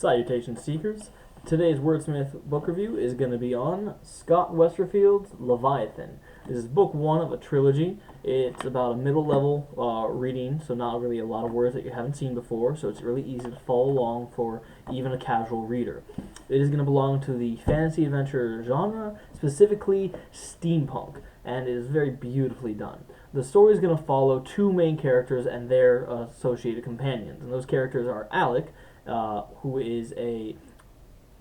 Salutations, Seekers. Today's Wordsmythe book review is going to be on Scott Westerfield's Leviathan. This is book one of a trilogy. It's about a middle level reading, so not really a lot of words that you haven't seen before, so it's really easy to follow along for even a casual reader. It is going to belong to the fantasy adventure genre, specifically steampunk, and it is very beautifully done. The story is going to follow two main characters and their associated companions, and those characters are Alec, who is a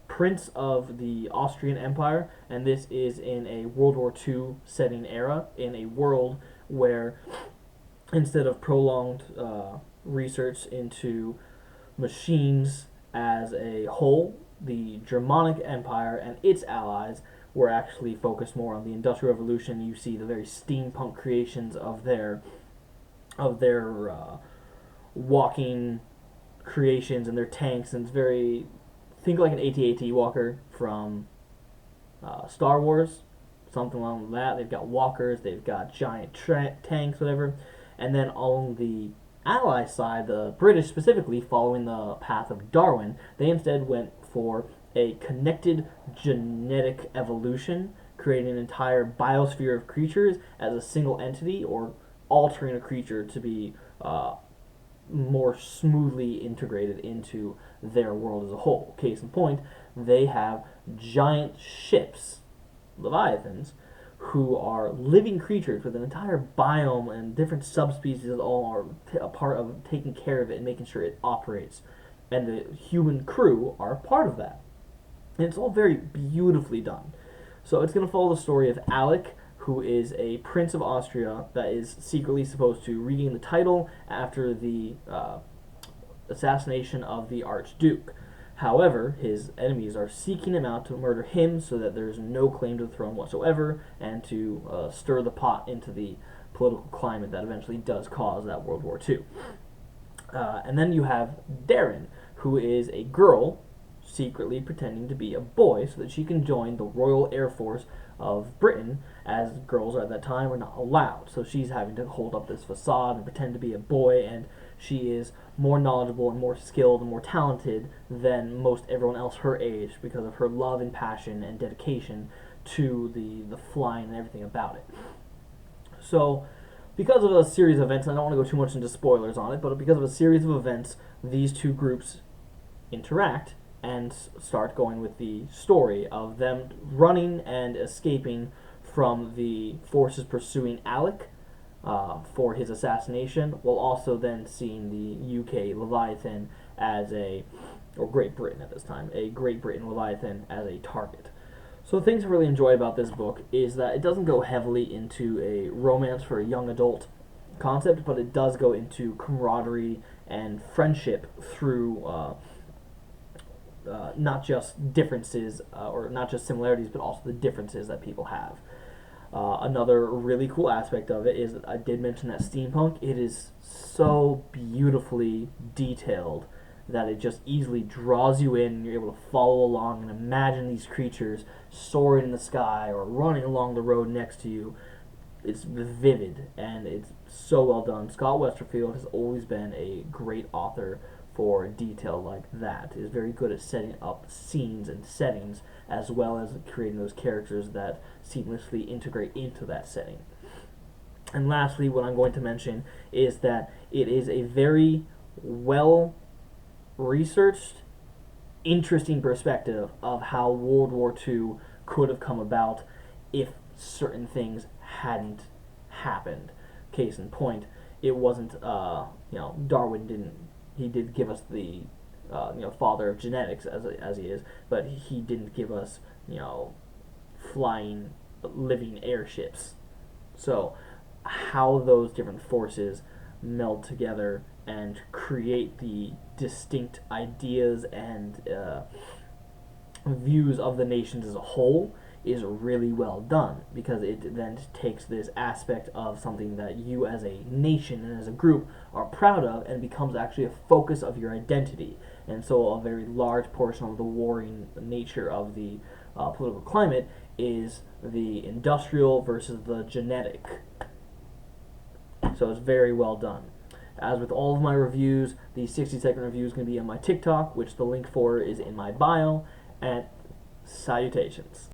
prince of the Austrian Empire, and this is in a World War II setting era, in a world where instead of prolonged research into machines as a whole, the Germanic Empire and its allies were actually focused more on the Industrial Revolution. You see the very steampunk creations of their walking creations and their tanks, and it's very, think like an AT-AT walker from Star Wars, something along that. They've got walkers, they've got giant tanks, whatever. And then on the Ally side, the British specifically, following the path of Darwin, they instead went for a connected genetic evolution, creating an entire biosphere of creatures as a single entity, or altering a creature to be more smoothly integrated into their world as a whole. Case in point, they have giant ships, Leviathans, who are living creatures with an entire biome and different subspecies that all are a part of taking care of it and making sure it operates. And the human crew are a part of that. And it's all very beautifully done. So it's going to follow the story of Alec, who is a prince of Austria that is secretly supposed to regain the title after the assassination of the Archduke. However, his enemies are seeking him out to murder him so that there's no claim to the throne whatsoever, and to stir the pot into the political climate that eventually does cause that World War II. And then you have Darren, who is a girl secretly pretending to be a boy so that she can join the Royal Air Force of Britain, as girls at that time were not allowed. So she's having to hold up this facade and pretend to be a boy, and she is more knowledgeable and more skilled and more talented than most everyone else her age because of her love and passion and dedication to the flying and everything about it. So because of a series of events, I don't want to go too much into spoilers on it, but because of a series of events, these two groups interact and start going with the story of them running and escaping from the forces pursuing Alec for his assassination, while also then seeing the UK Leviathan as or Great Britain at this time, a Great Britain Leviathan as a target. So the things I really enjoy about this book is that it doesn't go heavily into a romance for a young adult concept, but it does go into camaraderie and friendship through not just differences or not just similarities, but also the differences that people have. Another really cool aspect of it is that I did mention that steampunk. It is so beautifully detailed that it just easily draws you in, and you're able to follow along and imagine these creatures soaring in the sky or running along the road next to you. It's vivid, and it's so well done. Scott Westerfield has always been a great author for detail like that. Is very good at setting up scenes and settings, as well as creating those characters that seamlessly integrate into that setting. And lastly, what I'm going to mention is that it is a very well researched, interesting perspective of how World War II could have come about if certain things hadn't happened. Case in point, it wasn't Darwin did give us the father of genetics as he is, but he didn't give us flying living airships. So how those different forces meld together and create the distinct ideas and views of the nations as a whole is really well done, because it then takes this aspect of something that you as a nation and as a group are proud of and becomes actually a focus of your identity. And so a very large portion of the warring nature of the political climate is the industrial versus the genetic. So it's very well done. As with all of my reviews, the 60-second review is going to be on my TikTok, which the link for is in my bio, and salutations.